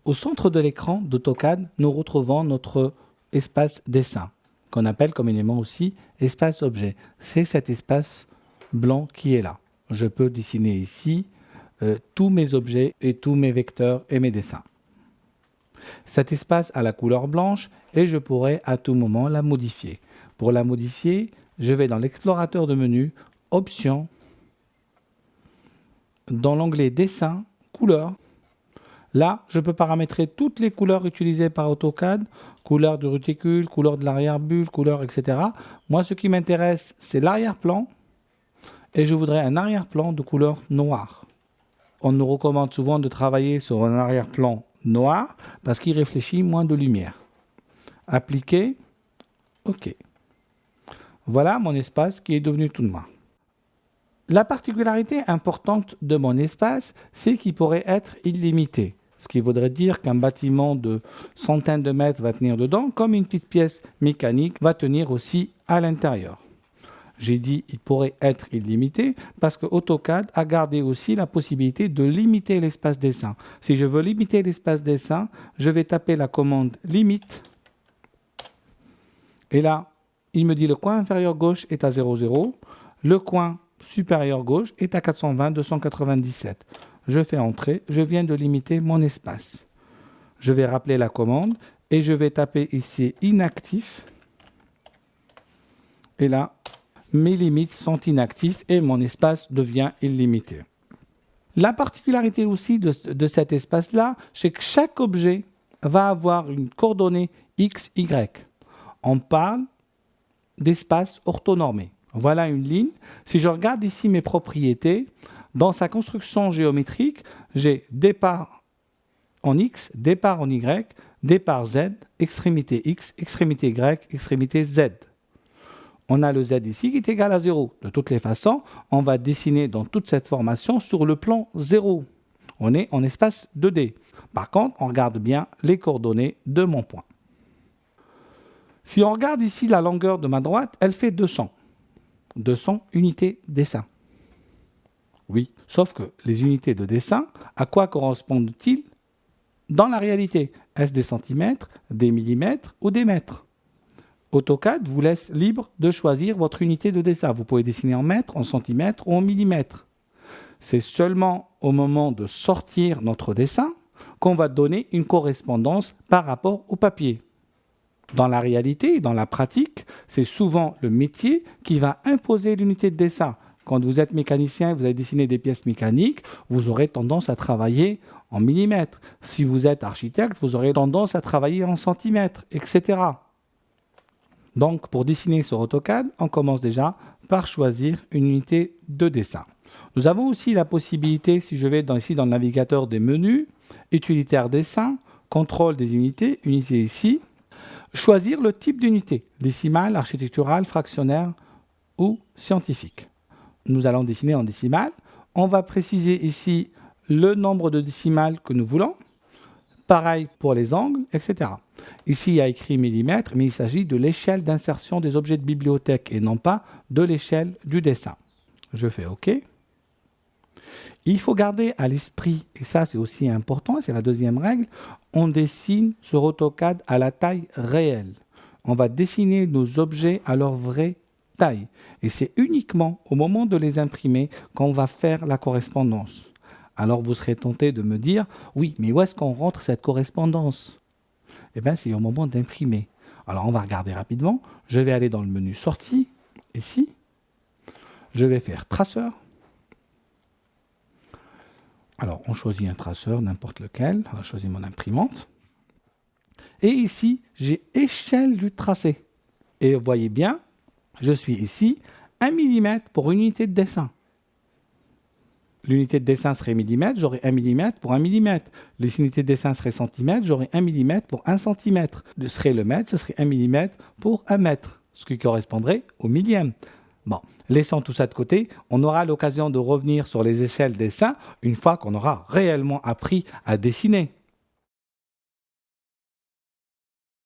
Au centre de l'écran d'AutoCAD, nous retrouvons notre espace dessin, qu'on appelle communément aussi espace objet. C'est cet espace blanc qui est là. Je peux dessiner ici tous mes objets et tous mes vecteurs et mes dessins. Cet espace a la couleur blanche et je pourrais à tout moment la modifier. Pour la modifier, je vais dans l'explorateur de menu, Options, dans l'onglet Dessin, Couleurs. Là, je peux paramétrer toutes les couleurs utilisées par AutoCAD, couleur du réticule, couleur de l'arrière-bulle, couleur, etc. Moi, ce qui m'intéresse, c'est l'arrière-plan et je voudrais un arrière-plan de couleur noire. On nous recommande souvent de travailler sur un arrière-plan noir parce qu'il réfléchit moins de lumière. Appliquer, OK. Voilà mon espace qui est devenu tout noir. La particularité importante de mon espace, c'est qu'il pourrait être illimité. Ce qui voudrait dire qu'un bâtiment de centaines de mètres va tenir dedans, comme une petite pièce mécanique va tenir aussi à l'intérieur. J'ai dit il pourrait être illimité parce que AutoCAD a gardé aussi la possibilité de limiter l'espace dessin. Si je veux limiter l'espace dessin, je vais taper la commande limite. Et là, il me dit le coin inférieur gauche est à 0,0. Le coin supérieur gauche est à 420,297. Je fais entrer, je viens de limiter mon espace. Je vais rappeler la commande et je vais taper ici inactif. Et là, mes limites sont inactives et mon espace devient illimité. La particularité aussi de cet espace-là, c'est que chaque objet va avoir une coordonnée X, Y. On parle d'espace orthonormé. Voilà une ligne. Si je regarde ici mes propriétés, dans sa construction géométrique, j'ai départ en X, départ en Y, départ Z, extrémité X, extrémité Y, extrémité Z. On a le Z ici qui est égal à 0. De toutes les façons, on va dessiner dans toute cette formation sur le plan 0. On est en espace 2D. Par contre, on regarde bien les coordonnées de mon point. Si on regarde ici la longueur de ma droite, elle fait 200. 200 unités dessin. Oui, sauf que les unités de dessin, à quoi correspondent-ils dans la réalité? Est-ce des centimètres, des millimètres ou des mètres? AutoCAD vous laisse libre de choisir votre unité de dessin. Vous pouvez dessiner en mètres, en centimètres ou en millimètres. C'est seulement au moment de sortir notre dessin qu'on va donner une correspondance par rapport au papier. Dans la réalité, dans la pratique, c'est souvent le métier qui va imposer l'unité de dessin. Quand vous êtes mécanicien et vous allez dessiner des pièces mécaniques, vous aurez tendance à travailler en millimètres. Si vous êtes architecte, vous aurez tendance à travailler en centimètres, etc. Donc, pour dessiner sur AutoCAD, on commence déjà par choisir une unité de dessin. Nous avons aussi la possibilité, si je vais ici dans le navigateur des menus, utilitaire dessin, contrôle des unités, unité ici, choisir le type d'unité, décimale, architecturale, fractionnaire ou scientifique. Nous allons dessiner en décimale. On va préciser ici le nombre de décimales que nous voulons. Pareil pour les angles, etc. Ici, il y a écrit millimètres, mais il s'agit de l'échelle d'insertion des objets de bibliothèque et non pas de l'échelle du dessin. Je fais OK. Il faut garder à l'esprit, et ça c'est aussi important, c'est la deuxième règle, on dessine sur AutoCAD à la taille réelle. On va dessiner nos objets à leur vraie taille. Et c'est uniquement au moment de les imprimer qu'on va faire la correspondance. Alors vous serez tenté de me dire, oui, mais où est-ce qu'on rentre cette correspondance? Eh bien, c'est au moment d'imprimer. Alors on va regarder rapidement. Je vais aller dans le menu Sortie, ici. Je vais faire Traceur. Alors, on choisit un traceur, n'importe lequel. On va choisir mon imprimante. Et ici, j'ai échelle du tracé. Et vous voyez bien, je suis ici, 1 mm pour une unité de dessin. L'unité de dessin serait millimètre, j'aurai 1 mm pour 1 mm. Les unités de dessin seraient centimètres, j'aurai 1 mm pour 1 cm. Ce serait le mètre, ce serait 1 mm pour 1 mètre, ce qui correspondrait au millième. Bon, laissons tout ça de côté, on aura l'occasion de revenir sur les échelles dessin une fois qu'on aura réellement appris à dessiner.